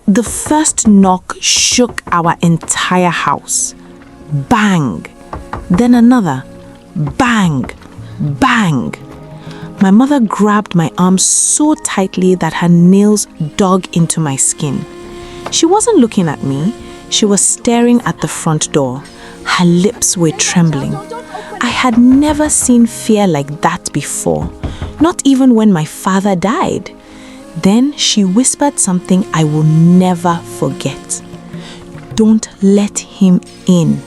The first knock shook our entire house. Bang! Then another. Bang! Bang! My mother grabbed my arm so tightly that her nails dug into my skin. She wasn't looking at me. She was staring at the front door. Her lips were trembling. I had never seen fear like that before, not even when my father died. Then she whispered something I will never forget. "Don't let him in."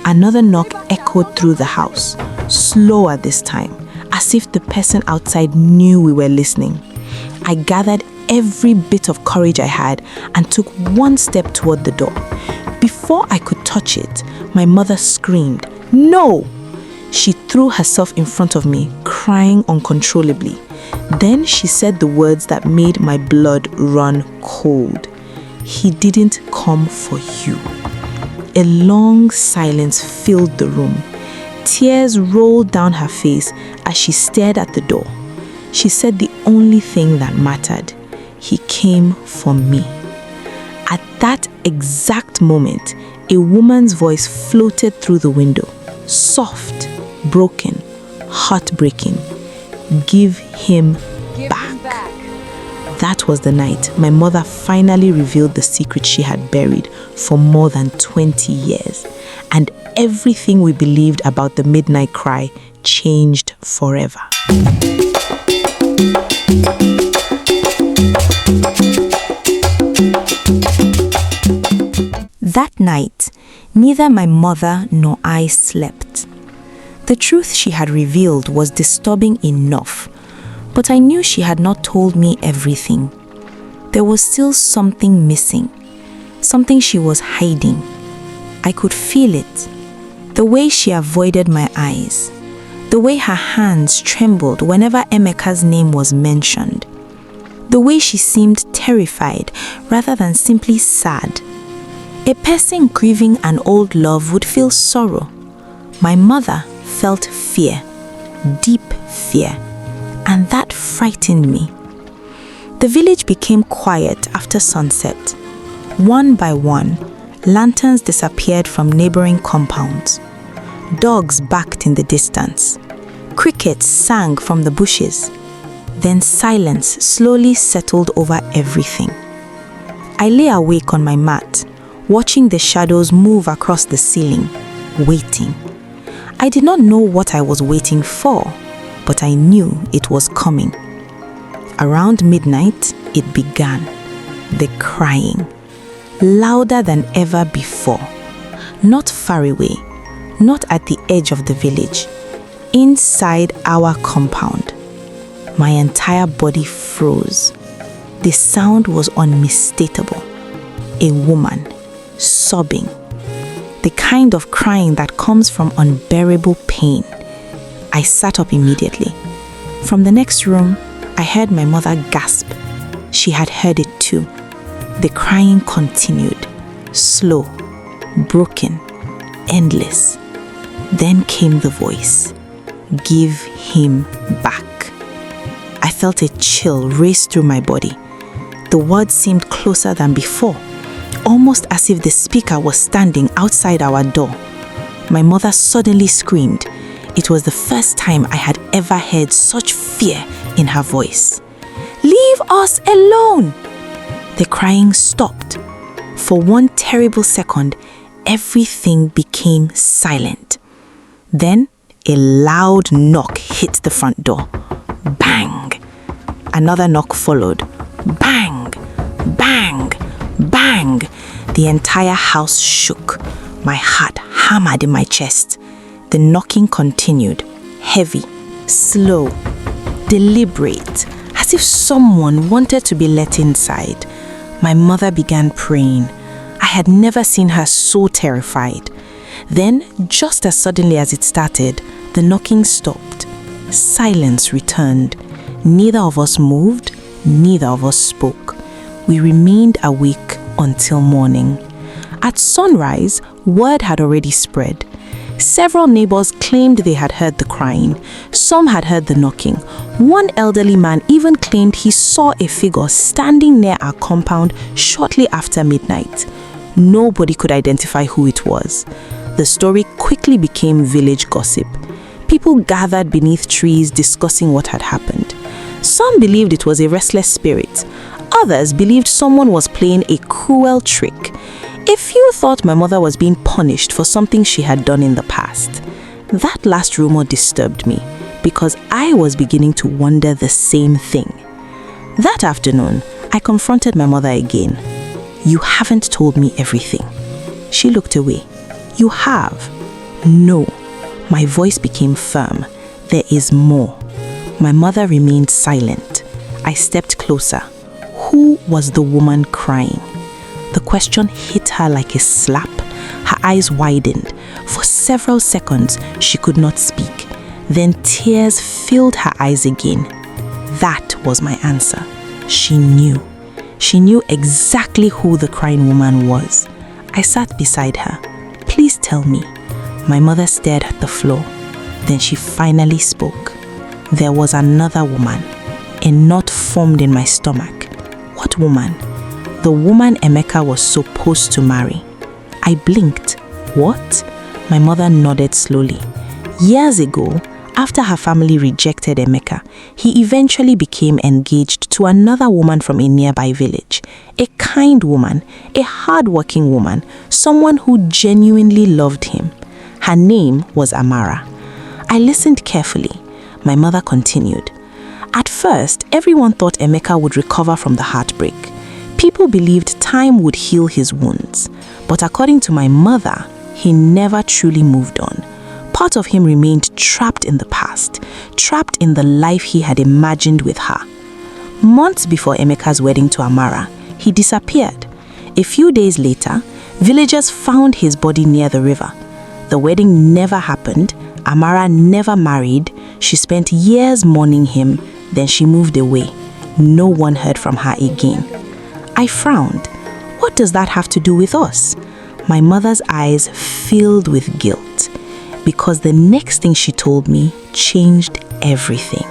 Another knock echoed through the house, slower this time, as if the person outside knew we were listening. I gathered every bit of courage I had and took one step toward the door. Before I could touch it, my mother screamed, "No!" She threw herself in front of me, crying uncontrollably. Then she said the words that made my blood run cold. "He didn't come for you." A long silence filled the room. Tears rolled down her face as she stared at the door. She said the only thing that mattered. He came for me. At that exact moment, a woman's voice floated through the window. Soft, broken, heartbreaking. "Give him back." That was the night my mother finally revealed the secret she had buried for more than 20 years. And everything we believed about the midnight cry changed forever. That night, neither my mother nor I slept. The truth she had revealed was disturbing enough, but I knew she had not told me everything. There was still something missing, something she was hiding. I could feel it, the way she avoided my eyes, the way her hands trembled whenever Emeka's name was mentioned, the way she seemed terrified rather than simply sad. A person grieving an old love would feel sorrow. My mother felt fear, deep fear, and that frightened me. The village became quiet after sunset. One by one, lanterns disappeared from neighboring compounds. Dogs barked in the distance. Crickets sang from the bushes. Then silence slowly settled over everything. I lay awake on my mat, watching the shadows move across the ceiling, waiting. I did not know what I was waiting for, but I knew it was coming. Around midnight, it began. The crying, louder than ever before. Not far away, not at the edge of the village, inside our compound. My entire body froze. The sound was unmistakable. A woman, sobbing. The kind of crying that comes from unbearable pain. I sat up immediately. From the next room, I heard my mother gasp. She had heard it too. The crying continued, slow, broken, endless. Then came the voice, "Give him back." I felt a chill race through my body. The words seemed closer than before, almost as if the speaker was standing outside our door. My mother suddenly screamed. It was the first time I had ever heard such fear in her voice. "Leave us alone!" The crying stopped. For one terrible second, everything became silent. Then a loud knock hit the front door. Bang! Another knock followed. Bang! Bang! Bang! The entire house shook. My heart hammered in my chest. The knocking continued, heavy, slow, deliberate, as if someone wanted to be let inside. My mother began praying. I had never seen her so terrified. Then, just as suddenly as it started, the knocking stopped. Silence returned. Neither of us moved, neither of us spoke. We remained awake until morning. At sunrise, word had already spread. Several neighbors claimed they had heard the crying. Some had heard the knocking. One elderly man even claimed he saw a figure standing near our compound shortly after midnight. Nobody could identify who it was. The story quickly became village gossip. People gathered beneath trees discussing what had happened. Some believed it was a restless spirit. Others believed someone was playing a cruel trick. A few thought my mother was being punished for something she had done in the past. That last rumor disturbed me because I was beginning to wonder the same thing. That afternoon, I confronted my mother again. "You haven't told me everything." She looked away. "You have." "No." My voice became firm. "There is more." My mother remained silent. I stepped closer. Who was the woman crying? The question hit her like a slap. Her eyes widened. For several seconds, she could not speak. Then tears filled her eyes again. That was my answer. She knew. She knew exactly who the crying woman was. I sat beside her. "Please tell me." My mother stared at the floor. Then she finally spoke. There was another woman. A knot formed in my stomach. What woman? The woman Emeka was supposed to marry. I blinked. What? My mother nodded slowly. Years ago, after her family rejected Emeka, he eventually became engaged to another woman from a nearby village. A kind woman, a hard-working woman, someone who genuinely loved him. Her name was Amara. I listened carefully. My mother continued. At first, everyone thought Emeka would recover from the heartbreak. People believed time would heal his wounds. But according to my mother, he never truly moved on. Part of him remained trapped in the past, trapped in the life he had imagined with her. Months before Emeka's wedding to Amara, he disappeared. A few days later, villagers found his body near the river. The wedding never happened. Amara never married. She spent years mourning him. Then she moved away. No one heard from her again. I frowned. What does that have to do with us? My mother's eyes filled with guilt, because the next thing she told me changed everything.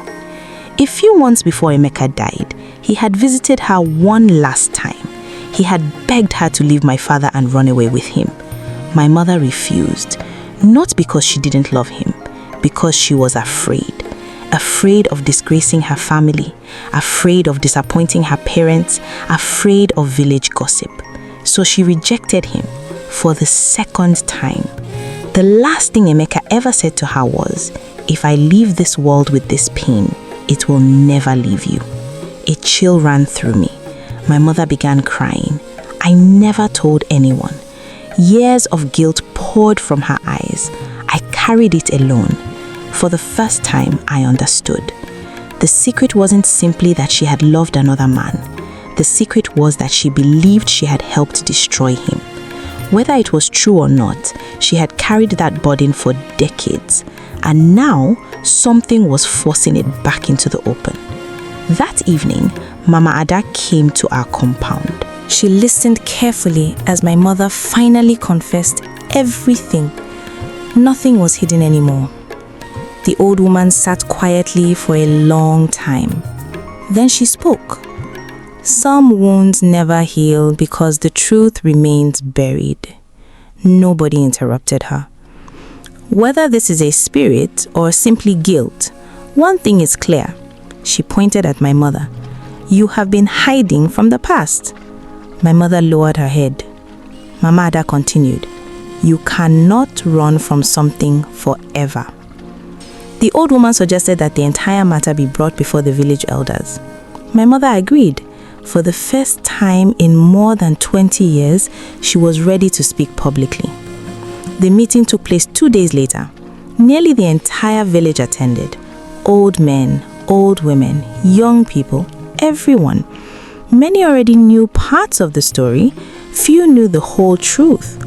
A few months before Emeka died, he had visited her one last time. He had begged her to leave my father and run away with him. My mother refused, not because she didn't love him, because she was afraid. Afraid of disgracing her family, afraid of disappointing her parents, afraid of village gossip. So she rejected him for the second time. The last thing Emeka ever said to her was, "If I leave this world with this pain, it will never leave you." A chill ran through me. My mother began crying. I never told anyone. Years of guilt poured from her eyes. I carried it alone. For the first time, I understood. The secret wasn't simply that she had loved another man. The secret was that she believed she had helped destroy him. Whether it was true or not, she had carried that burden for decades, and now something was forcing it back into the open. That evening, Mama Ada came to our compound. She listened carefully as my mother finally confessed everything. Nothing was hidden anymore. The old woman sat quietly for a long time. Then she spoke. Some wounds never heal because the truth remains buried. Nobody interrupted her. Whether this is a spirit or simply guilt, one thing is clear. She pointed at my mother. You have been hiding from the past. My mother lowered her head. Mama Ada continued. You cannot run from something forever. The old woman suggested that the entire matter be brought before the village elders. My mother agreed. For the first time in more than 20 years, she was ready to speak publicly. The meeting took place 2 days later. Nearly the entire village attended. Old men, old women, young people, everyone. Many already knew parts of the story. Few knew the whole truth.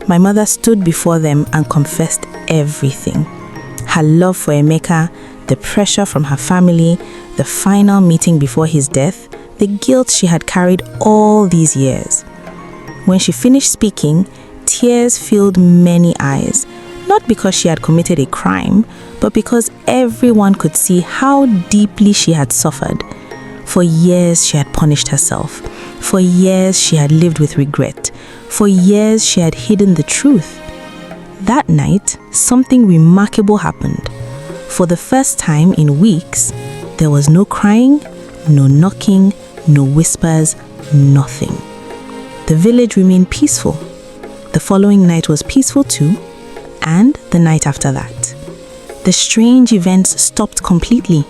My mother stood before them and confessed everything. Her love for Emeka, the pressure from her family, the final meeting before his death, the guilt she had carried all these years. When she finished speaking, tears filled many eyes, not not because she had committed a crime, but because everyone could see how deeply she had suffered. For years she had punished herself. For years she had lived with regret. For years she had hidden the truth. That night, something remarkable happened. For the first time in weeks, there was no crying, no knocking, no whispers, nothing. The village remained peaceful. The following night was peaceful too, and the night after that. The strange events stopped completely.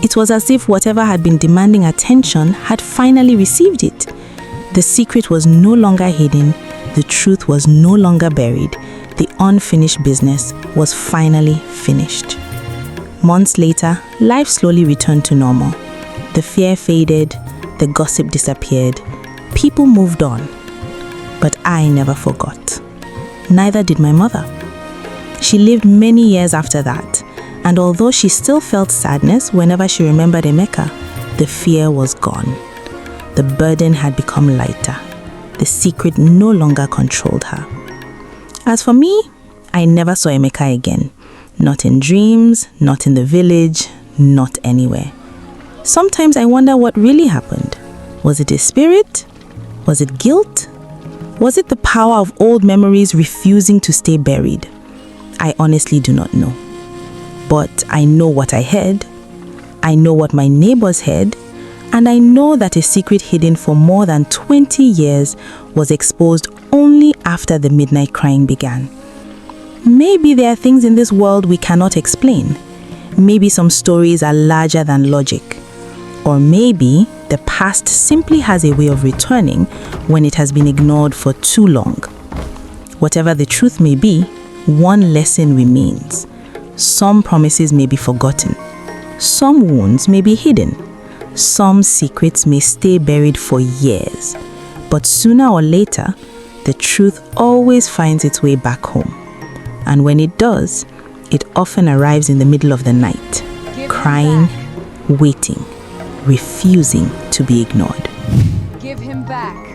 It was as if whatever had been demanding attention had finally received it. The secret was no longer hidden, the truth was no longer buried, the unfinished business was finally finished. Months later, life slowly returned to normal. The fear faded, the gossip disappeared, people moved on. But I never forgot. Neither did my mother. She lived many years after that, and although she still felt sadness whenever she remembered Emeka, the fear was gone. The burden had become lighter. The secret no longer controlled her. As for me, I never saw Emeka again. Not in dreams, not in the village, not anywhere. Sometimes I wonder what really happened. Was it a spirit? Was it guilt? Was it the power of old memories refusing to stay buried? I honestly do not know. But I know what I heard. I know what my neighbors heard. And I know that a secret hidden for more than 20 years was exposed only after the midnight crying began. Maybe there are things in this world we cannot explain. Maybe some stories are larger than logic. Or maybe the past simply has a way of returning when it has been ignored for too long. Whatever the truth may be, one lesson remains. Some promises may be forgotten. Some wounds may be hidden. Some secrets may stay buried for years. But sooner or later, the truth always finds its way back home. And when it does, it often arrives in the middle of the night, crying, waiting, refusing to be ignored. Give him back.